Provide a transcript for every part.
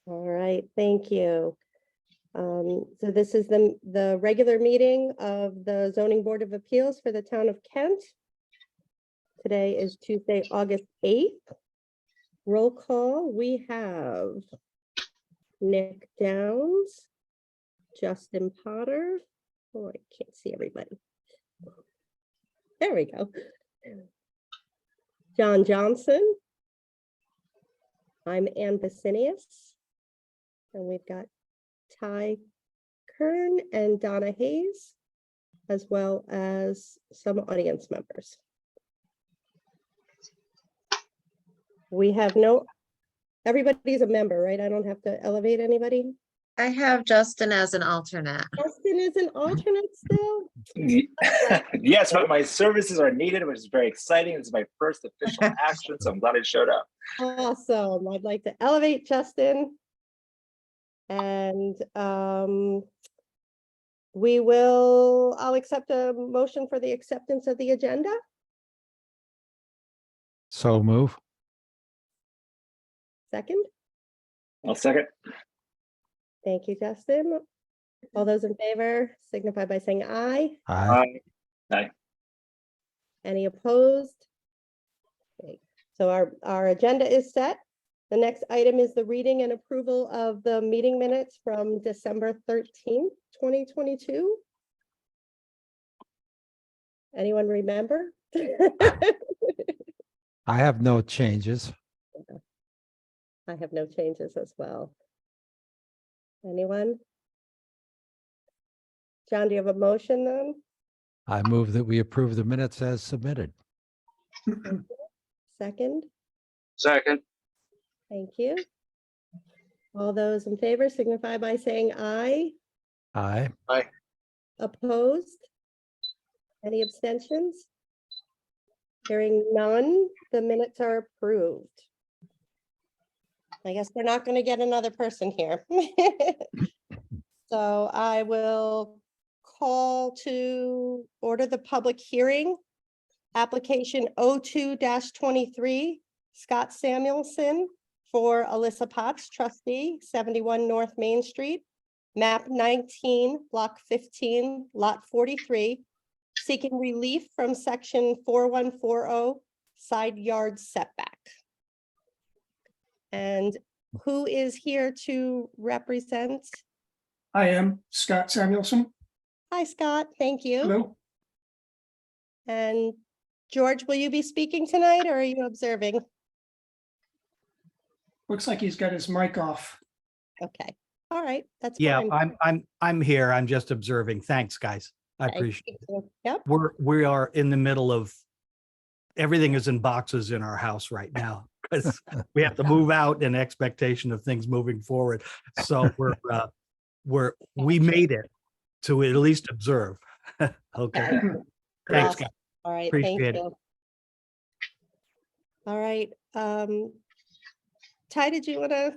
All right, thank you. So this is the regular meeting of the Zoning Board of Appeals for the town of Kent. Today is Tuesday, August 8th. Roll call, we have Nick Downs, Justin Potter. Oh, I can't see everybody. There we go. John Johnson. I'm Ann Basinius. And we've got Ty Kern and Donna Hayes, as well as some audience members. We have everybody's a member, right? I don't have to elevate anybody. I have Justin as an alternate. Justin is an alternate still? Yes, but my services are needed, which is very exciting. This is my first official action, so I'm glad I showed up. Awesome. I'd like to elevate Justin. And I'll accept a motion for the acceptance of the agenda. So move. Second. I'll second. Thank you, Justin. All those in favor signify by saying aye. Aye. Aye. Any opposed? Okay. So our agenda is set. The next item is the reading and approval of the meeting minutes from December 13th, 2022. Anyone remember? I have no changes. I have no changes as well. Anyone? John, do you have a motion then? I move that we approve the minutes as submitted. Second? Second. Thank you. All those in favor signify by saying aye. Aye. Opposed? Any abstentions? Hearing none, the minutes are approved. I guess we're not going to get another person here. So I will call to order the public hearing. Application 02-23, Scott Samuelson for Alyssa Potts, trustee, 71 North Main Street, map 19, block 15, lot 43, seeking relief from section 4140 side yard setback. And who is here to represent? I am Scott Samuelson. Hi, Scott. Thank you. Hello. And George, will you be speaking tonight or are you observing? Looks like he's got his mic off. Okay. All right. That's Yeah, fine. I'm here. I'm just observing. Thanks, guys. I Thank appreciate it. you. Yep. We are in the middle of, everything is in boxes in our house right now because we have to move out in expectation of things moving forward. So we made it to at least observe. Okay. Thanks, Awesome. guys. All right. Thank Appreciate it. you. All right. Ty, did you want to?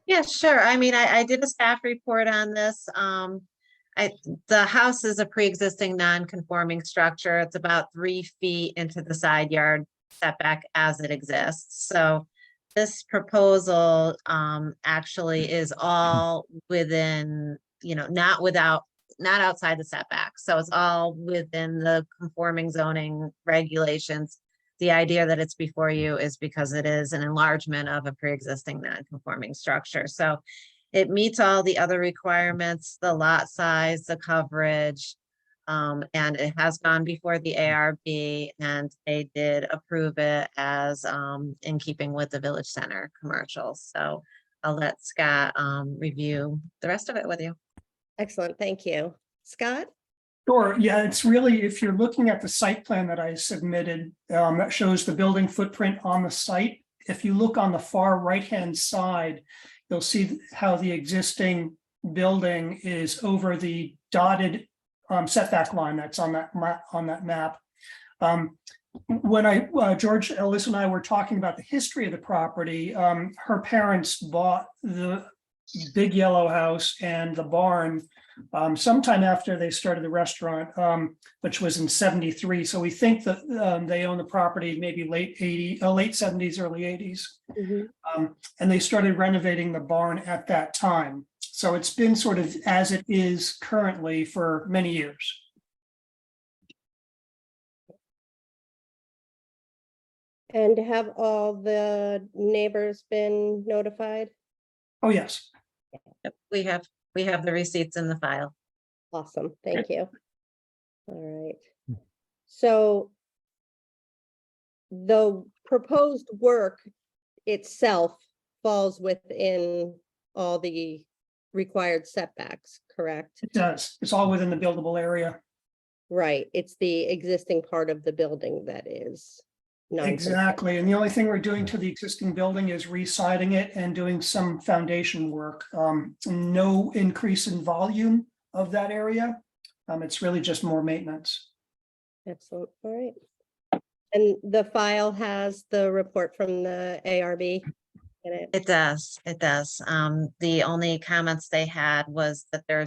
Yeah, sure. I mean, I did a staff report on this. The house is a pre-existing non-conforming structure. It's about 3 feet into the side yard setback as it exists. So this proposal actually is all within, not outside the setback. So it's all within the conforming zoning regulations. The idea that it's before you is because it is an enlargement of a pre-existing non-conforming structure. So it meets all the other requirements, the lot size, the coverage, and it has gone before the ARB, and they did approve it as in keeping with the Village Center commercial. So I'll let Scott review the rest of it with you. Excellent. Thank you. Scott? Sure. Yeah, it's really, if you're looking at the site plan that I submitted, that shows the building footprint on the site. If you look on the far right-hand side, you'll see how the existing building is over the dotted setback line that's on that map. When George Ellis and I were talking about the history of the property, her parents bought the big yellow house and the barn sometime after they started the restaurant, which was in 73. So we think that they own the property maybe late 70s, early 80s. Mhm. And they started renovating the barn at that time. So it's been sort of as it is currently for many years. And have all the neighbors been notified? Oh, yes. Yep, we have the receipts in the file. Awesome, thank you. All right. So the proposed work itself falls within all the required setbacks, correct? It does. It's all within the buildable area. Right, it's the existing part of the building that is. non-conforming. Exactly. And the only thing we're doing to the existing building is re-siding it and doing some foundation work. No increase in volume of that area. It's really just more maintenance. Excellent, all right. And the file has the report from the ARB in it. It does, it does. The only comments they had was that there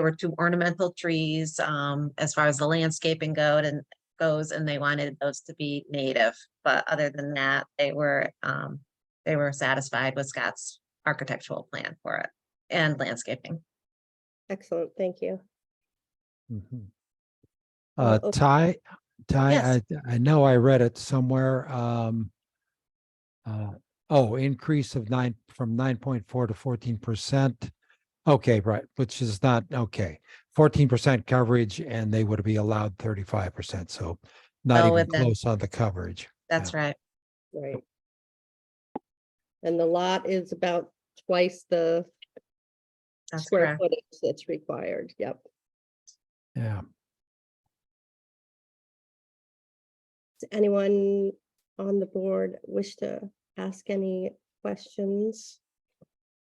were two ornamental trees, as far as the landscaping goes, and they wanted those to be native. But other than that, they were satisfied with Scott's architectural plan for it and landscaping. Excellent, thank you. Mhm. okay. Ty, Yes. I know I read it somewhere. Increase of from 9.4 to 14%. Okay, right, which is not, okay. 14% coverage and they would be allowed 35%. So not Oh, even within. close on the coverage. That's right. Right. And the lot is about twice the That's square correct. footage that's required, yep. Yeah. Does anyone on the board wish to ask any questions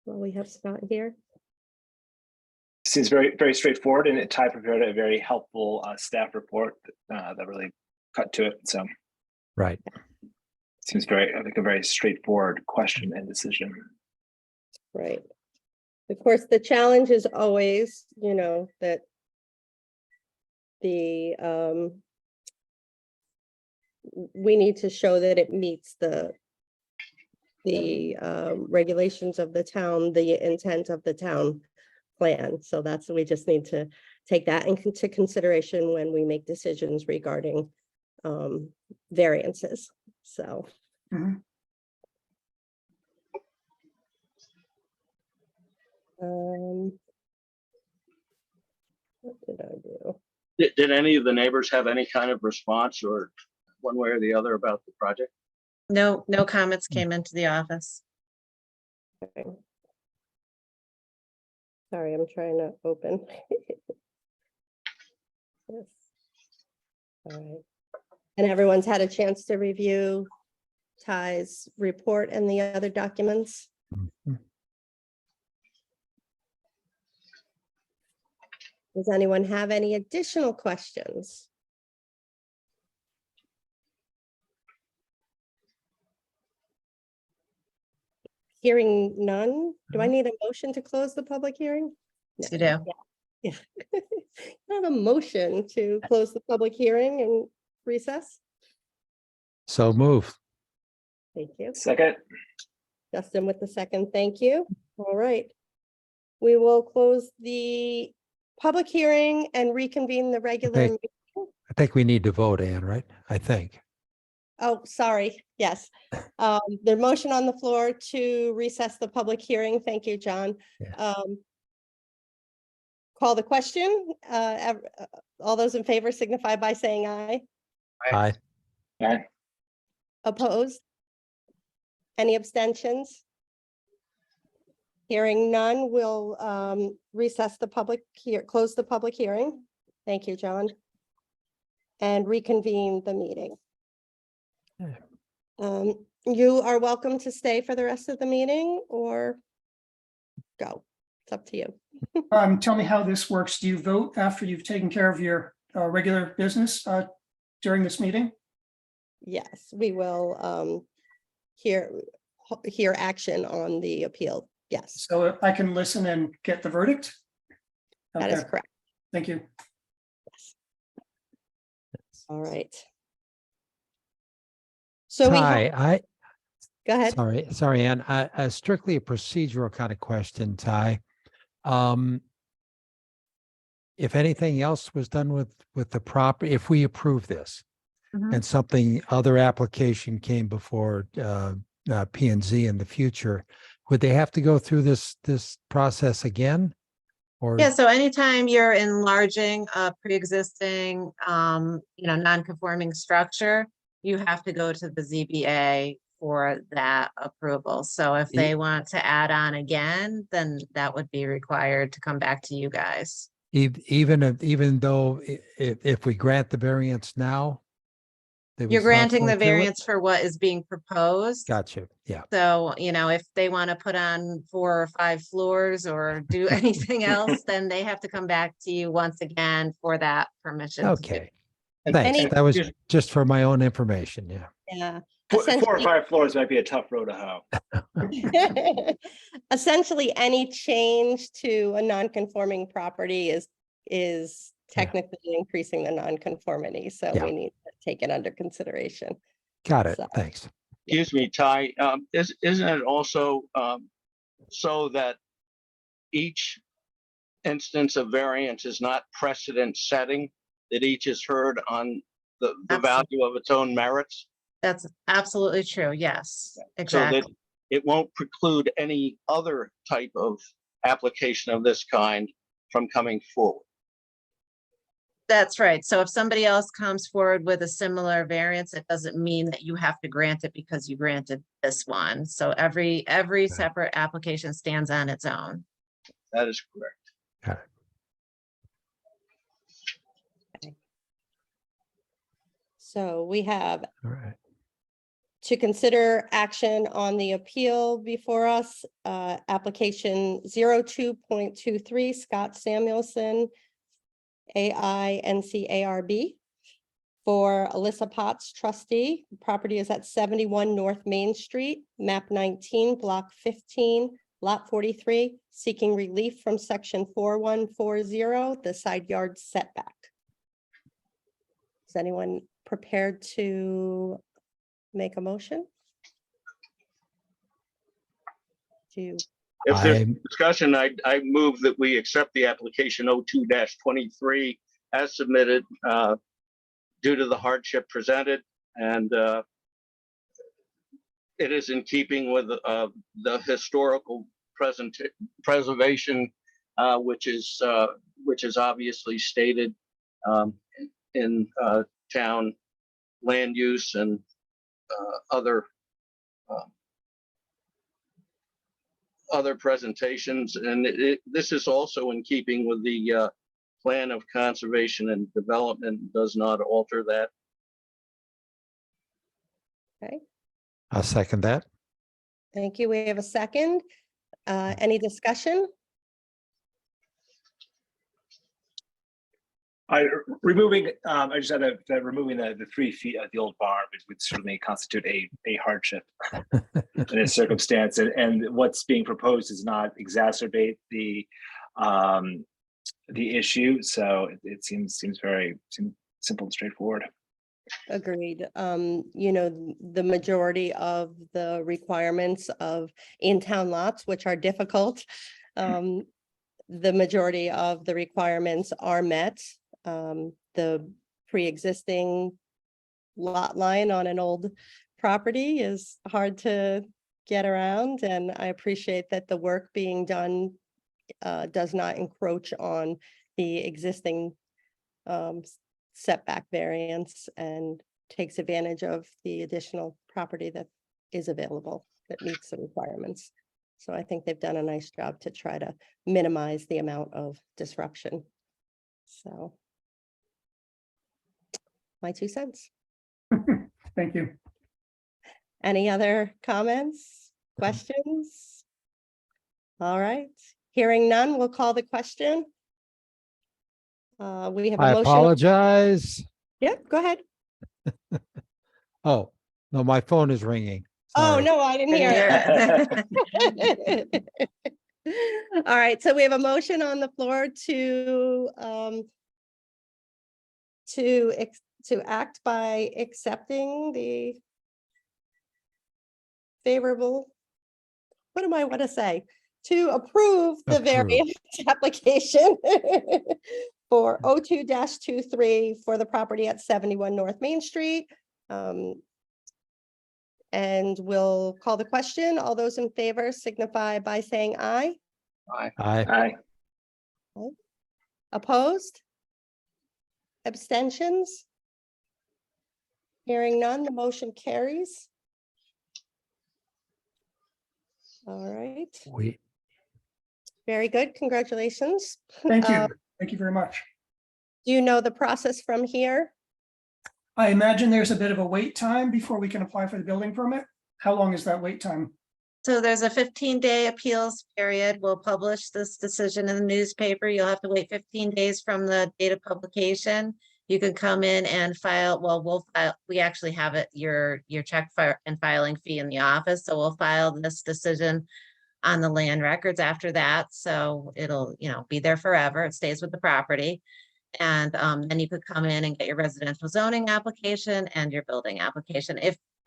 while we have Scott here? Seems very, very straightforward, and Ty prepared a very helpful staff report that really cut to it. So Right. seems very, I think, a very straightforward question and decision. Right. Of course, the challenge is always, that the, we need to show that it meets the regulations of the town, the intent of the town plan. So we just need to take that into consideration when we make decisions regarding variances. So. Mhm. What did I do? Did any of the neighbors have any kind of response or one way or the other about the project? No comments came into the office. Okay. Sorry, I'm trying to open. Yes. All right. And everyone's had a chance to review Ty's report and the other documents? Mhm. Does anyone have any additional questions? Hearing none, do I need a motion to close the public hearing? No. You do. Yeah. I have a motion to close the public hearing and recess. So move. Thank you. Second, Justin with the second, thank you. All right. We will close the public hearing and reconvene the regular. Okay. meeting. I think we need to vote, Ann, right? I think. Oh, sorry, yes. The motion on the floor to recess the public hearing. Thank you, John. Yeah. Call the question. All those in favor signify by saying aye. Aye. aye. Opposed? Any abstentions? Hearing none, we'll recess the public close the public hearing. Thank you, John. And reconvene the meeting. Yeah. You are welcome to stay for the rest of the meeting or go. It's up to you. Tell me how this works. Do you vote after you've taken care of your regular business during this meeting? Yes, we will hear action on the appeal Yes, So I can listen and get the verdict? that is Okay, correct. thank you. All right. So we have, Ty, go ahead. sorry, Ann, strictly a procedural kind of question, Ty. If anything else was done with the property, if we approve this Mhm. and something, other application came before P and Z in the future, would they have to go through this process again? Or, Yeah, so anytime you're enlarging a pre-existing, non-conforming structure, you have to go to the ZBA for that approval. So if they want to add on again, then that would be required to come back to you guys. even though if we grant the variance now? they would You're still have to granting go the through it? variance for what is being proposed. Gotcha, yeah. So, if they want to put on 4 or 5 floors or do anything else, then they have to come back to you once again for that permission. to do. Okay, And- thanks. Any- That was Just- just for my own information, yeah. Yeah. 4 or Essentially- 5 floors might be a tough road to hoe. Essentially, any change to a non-conforming property is technically increasing the non-conformity, so Yeah. we need to take it under consideration. Got it, So- thanks. Excuse me, Ty, isn't it also so that each instance of variance is not precedent setting, that each is heard on the value of its own merits? That's absolutely true. Yes, So exactly. that it won't preclude any other type of application of this kind from coming forward. That's right. So if somebody else comes forward with a similar variance, it doesn't mean that you have to grant it because you granted this one. So every separate application stands on its own. That is correct. So we have All right. to consider action on the appeal before us, application 02.23, Scott Samuelson, AINCARB, for Alyssa Potts trustee. The property is at 71 North Main Street, map 19, block 15, lot 43, seeking relief from section 4140, the side yard setback. Is anyone prepared to make a motion? To, If there's I'm- discussion, I move that we accept the application 02-23 as submitted due to the hardship presented, and it is in keeping with the historical preservation, which is obviously stated in town land use and other presentations, and this is also in keeping with the plan of conservation and development, does not alter that. okay, I'll second that. thank you. We have a second. Any discussion? Removing, I just had that removing the 3 feet of the old barn would certainly constitute a hardship in this circumstance. And what's being proposed does not exacerbate the issue. So it seems very simple and straightforward. Agreed. The majority of the requirements of in-town lots, which are difficult, the majority of the requirements are met. The pre-existing lot line on an old property is hard to get around, and I appreciate that the work being done does not encroach on the existing setback variance and takes advantage of the additional property that is available that meets the requirements. So I think they've done a nice job to try to minimize the amount of disruption. So my 2 cents. Thank you. Any other comments, questions? All right, hearing none, we'll call the question. We have a I motion. apologize. Yeah, go ahead. Oh, no, my phone is ringing. Oh, Sorry. no, I didn't hear it. All right, so we have a motion on the floor to act by accepting the favorable, what do I want to say? To approve the Approve. variance application for 02-23 for the property at 71 North Main Street. And we'll call the question. All those in favor signify by saying aye. Aye. Opposed? Abstentions? Hearing none, the motion carries. All right, We, very good. Congratulations. Thank Uh, you. Thank you very much. Do you know the process from here? I imagine there's a bit of a wait time before we can apply for the building permit. How long is that wait time? So there's a 15-day appeals period. We'll publish this decision in the newspaper. You'll have to wait 15 days from the date of publication. You can come in and file, well, we'll file, we actually have it, your check file and filing fee in the office. So we'll file this decision on the land records after that. So it'll, be there forever. It stays with the property. And then you could come in and get your residential zoning application and your building application.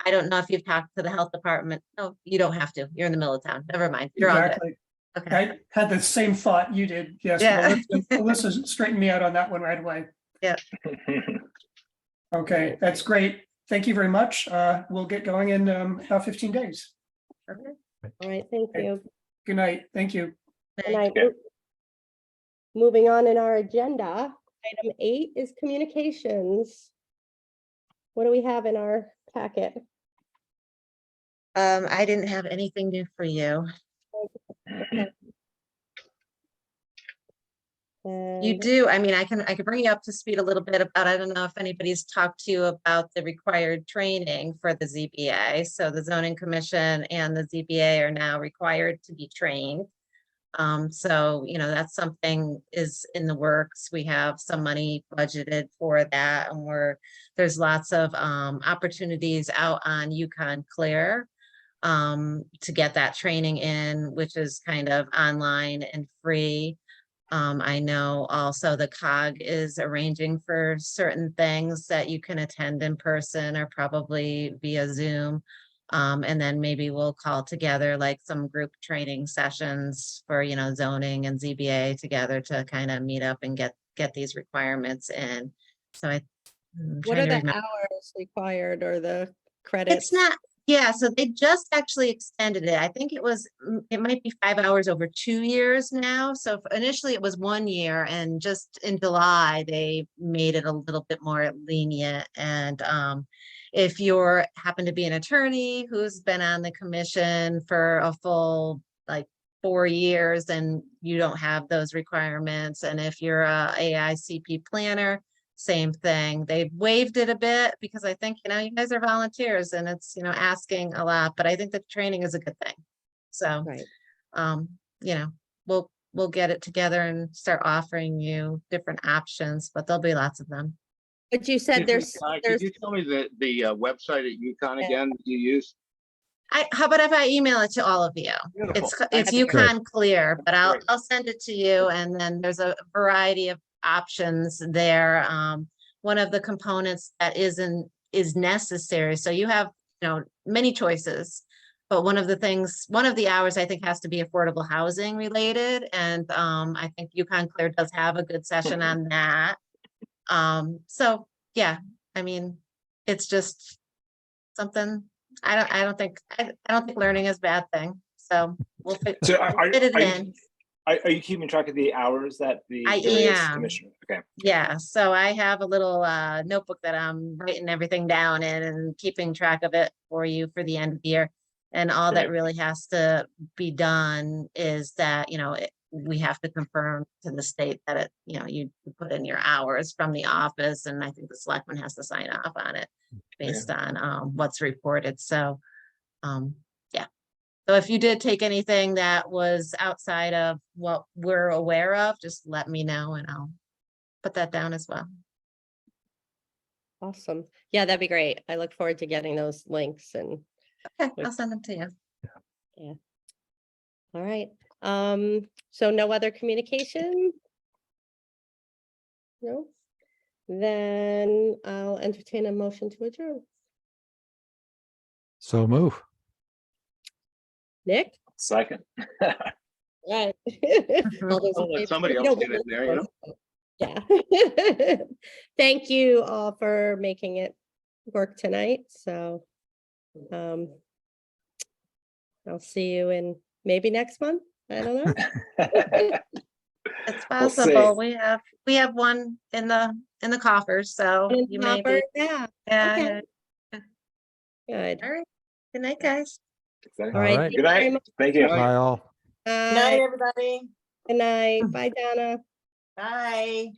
I don't know if you've talked to the health department. No, you don't have to. You're in the middle of town. Never mind. You're all good. Exactly. Okay. I had the same thought you did. Yes. Yeah. Melissa straightened me out on that one right away. Okay, that's great. Thank you very much. We'll get going in about 15 days. Okay. All right, thank Okay. you. Good night. Thank you. Good night. Moving on in our agenda, item 8 is communications. What do we have in our packet? I didn't have anything new for you. You And do, I mean, I can bring you up to speed a little bit about, I don't know if anybody's talked to you about the required training for the ZBA. So the zoning commission and the ZBA are now required to be trained. So, that's something is in the works. We have some money budgeted for that, and there's lots of opportunities out on Yukon Clear to get that training in, which is kind of online and free. I know also the COG is arranging for certain things that you can attend in person or probably via Zoom. And then maybe we'll call together like some group training sessions for, zoning and ZBA together to kind of meet up and get these requirements in. So what are the hours required or the credits? It's not, yeah, so they just actually extended it. I think it might be 5 hours over 2 years now. So initially it was 1 year, and just in July, they made it a little bit more lenient. And if happen to be an attorney who's been on the commission for a full 4 years, and you don't have those requirements. And if you're a AICP planner, same thing. They've waived it a bit because I think, you guys are volunteers and it's, asking a lot, but I think the training is a good thing. So, Right. We'll get it together and start offering you different options, but there'll be lots of them. But you said Could you tell me the website at UConn again that you use? How about if I email it to all of you? Beautiful. It's That'd be Yukon Clear, but Great. I'll send it to you, and then there's a variety of options there. One of the components that is necessary. So you have, many choices, but one of the hours I think has to be affordable housing related. And I think Yukon Clear does have a good session on that. So yeah, I mean, it's just something, I don't think learning is a bad thing. So we'll fit So it in. Are you keeping track of the hours that the I various am. commissioners? Okay. Yeah, so I have a little notebook that I'm writing everything down in and keeping track of it for you for the end of the year. And all that Great. really has to be done is that, we have to confirm to the state that it, you put in your hours from the office, and I think the selectman has to sign off on it based on what's reported. So, yeah. So if you did take anything that was outside of what we're aware of, just let me know and I'll put that down as well. Awesome. Yeah, that'd be great. I look forward to getting those links and Okay, I'll send them to you. All right, so no other communication? No? Then I'll entertain a motion to adjourn. So move. Nick? Second. Right. All those in I'll let favor? somebody You else don't get get in there, you know? Yeah. Thank you all for making it work tonight, so. I'll see you in maybe next month, I don't know. It's We'll see. possible. We have one in the coffers, so In you may Hopper, be. yeah, Yeah, good. all right. Good night, guys. All All right. right. thank Good you very night. much. Thank you. Bye all. Bye. Night, everybody. Good night. Bye, Donna. Bye.